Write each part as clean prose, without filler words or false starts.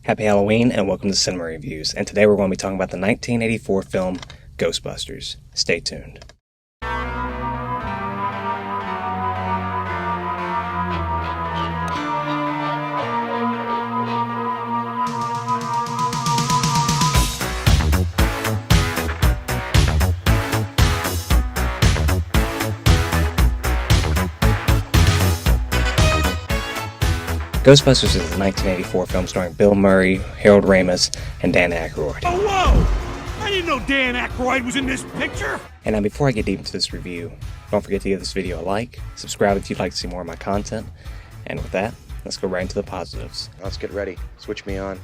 Happy Halloween and welcome to Cinema Reviews, and today we're going to be talking about the 1984 film Ghostbusters. Stay tuned. Ghostbusters is a 1984 film starring Bill Murray, Harold Ramis, and Dan Aykroyd. Oh, whoa! I didn't know Dan Aykroyd was in this picture! And now before I get deep into this review, don't forget to give this video a like, subscribe if you'd like to see more of my content, and with that, let's go right into the positives. Let's get ready. Switch me on.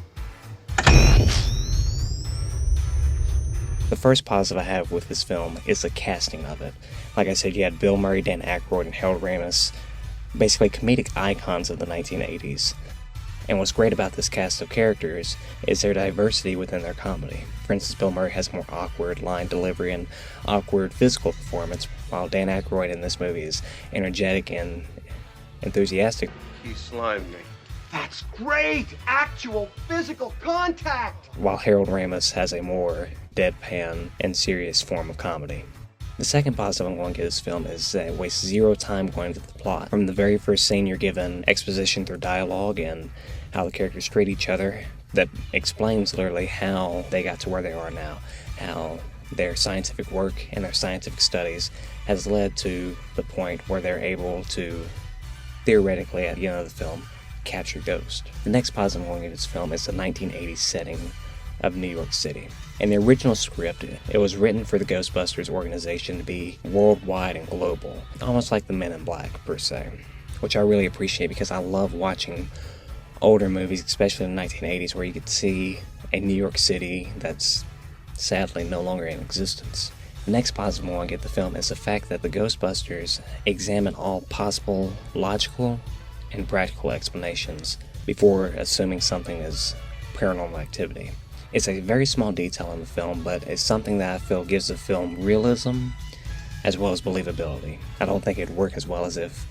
The first positive I have with this film is the casting of it. Like I said, you had Bill Murray, Dan Aykroyd, and Harold Ramis, basically comedic icons of the 1980s. And what's great about this cast of characters is their diversity within their comedy. For instance, Bill Murray has more awkward line delivery and awkward physical performance, while Dan Aykroyd in this movie is energetic and enthusiastic. He slimed me. That's great! Actual physical contact! While Harold Ramis has a more deadpan and serious form of comedy. The second positive I'm going to give this film is that it wastes zero time going into the plot. From the very first scene, you're given exposition through dialogue and how the characters treat each other that explains literally how they got to where they are now, how their scientific work and their scientific studies has led to the point where they're able to, theoretically, at the end of the film, capture ghosts. The next positive I'm going to give this film is the 1980s setting of New York City. In the original script, it was written for the Ghostbusters organization to be worldwide and global, almost like the Men in Black, per se, which I really appreciate because I love watching older movies, especially in the 1980s, where you could see a New York City that's sadly no longer in existence. The next positive I want to get the film is the fact that the Ghostbusters examine all possible logical and practical explanations before assuming something is paranormal activity. It's a very small detail in the film, but it's something that I feel gives the film realism as well as believability. I don't think it'd work as well as if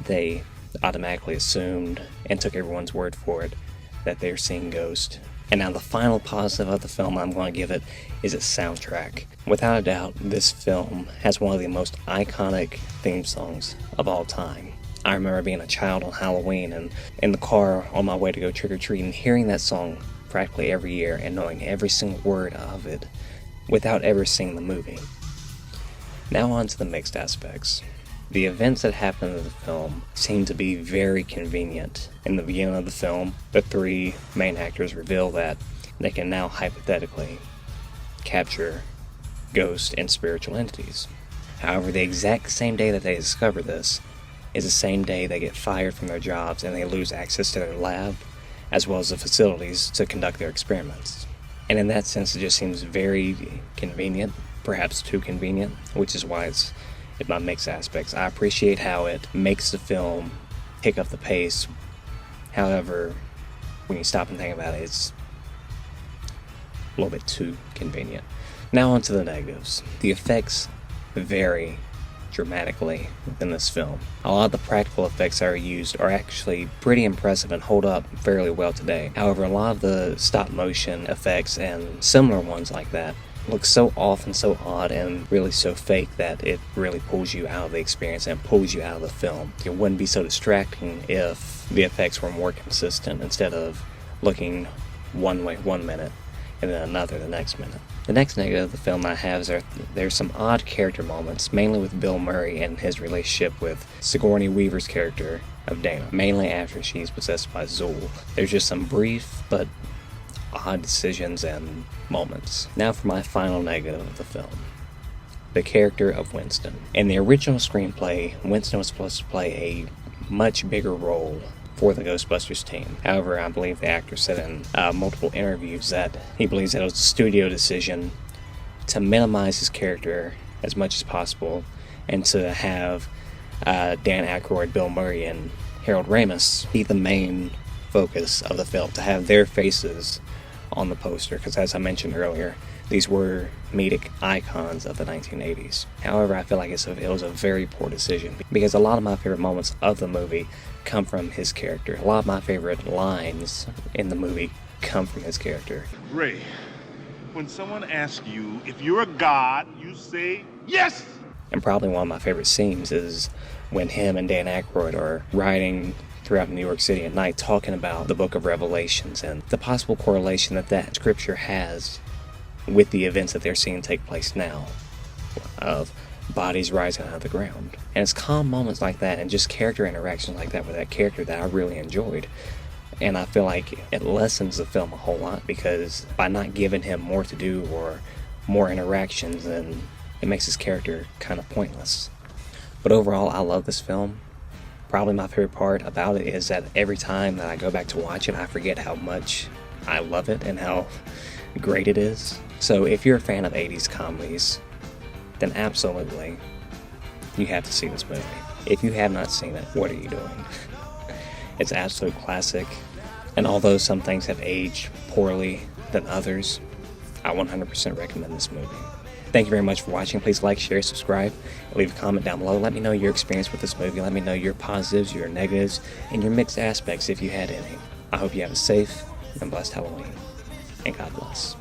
they automatically assumed and took everyone's word for it that they're seeing ghosts. And now the final positive of the film I'm going to give it is its soundtrack. Without a doubt, this film has one of the most iconic theme songs of all time. I remember being a child on Halloween and in the car on my way to go trick-or-treating, hearing that song practically every year and knowing every single word of it without ever seeing the movie. Now on to the mixed aspects. The events that happen in the film seem to be very convenient. In the beginning of the film, the three main actors reveal that they can now hypothetically capture ghosts and spiritual entities. However, the exact same day that they discover this is the same day they get fired from their jobs and they lose access to their lab as well as the facilities to conduct their experiments. And in that sense, it just seems very convenient, perhaps too convenient, which is why it's in my mixed aspects. I appreciate how it makes the film pick up the pace. However, when you stop and think about it, it's a little bit too convenient. Now on to the negatives. The effects vary dramatically within this film. A lot of the practical effects that are used are actually pretty impressive and hold up fairly well today. However, a lot of the stop motion effects and similar ones like that look so off and so odd and really so fake that it really pulls you out of the experience and pulls you out of the film. It wouldn't be so distracting if the effects were more consistent instead of looking one way 1 minute and then another the next minute. The next negative of the film I have is there's some odd character moments, mainly with Bill Murray and his relationship with Sigourney Weaver's character of Dana, mainly after she's possessed by Zool. There's just some brief but odd decisions and moments. Now for my final negative of the film. The character of Winston. In the original screenplay, Winston was supposed to play a much bigger role for the Ghostbusters team. However, I believe the actor said in multiple interviews that he believes that it was a studio decision to minimize his character as much as possible and to have Dan Aykroyd, Bill Murray, and Harold Ramis be the main focus of the film, to have their faces on the poster, because as I mentioned earlier, these were comedic icons of the 1980s. However, I feel like it was a very poor decision, because a lot of my favorite moments of the movie come from his character. A lot of my favorite lines in the movie come from his character. Ray, when someone asks you if you're a god, you say yes! And probably one of my favorite scenes is when him and Dan Aykroyd are riding throughout New York City at night talking about the book of Revelations and the possible correlation that that scripture has with the events that they're seeing take place now, of bodies rising out of the ground. And it's calm moments like that and just character interactions like that with that character that I really enjoyed. And I feel like it lessens the film a whole lot, because by not giving him more to do or more interactions, then it makes his character kind of pointless. But overall, I love this film. Probably my favorite part about it is that every time that I go back to watch it, I forget how much I love it and how great it is. So if you're a fan of 80s comedies, then absolutely you have to see this movie. If you have not seen it, what are you doing? It's an absolute classic, and although some things have aged poorly than others, I 100% recommend this movie. Thank you very much for watching. Please like, share, subscribe, and leave a comment down below. Let me know your experience with this movie. Let me know your positives, your negatives, and your mixed aspects if you had any. I hope you have a safe and blessed Halloween, and God bless.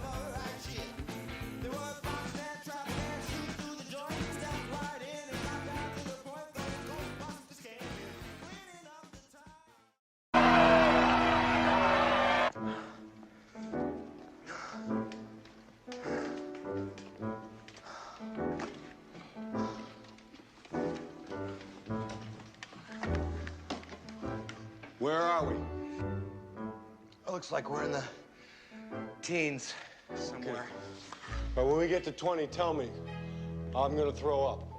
Where are we? It looks like we're in the teens somewhere. But when we get to 20, tell me. I'm gonna throw up.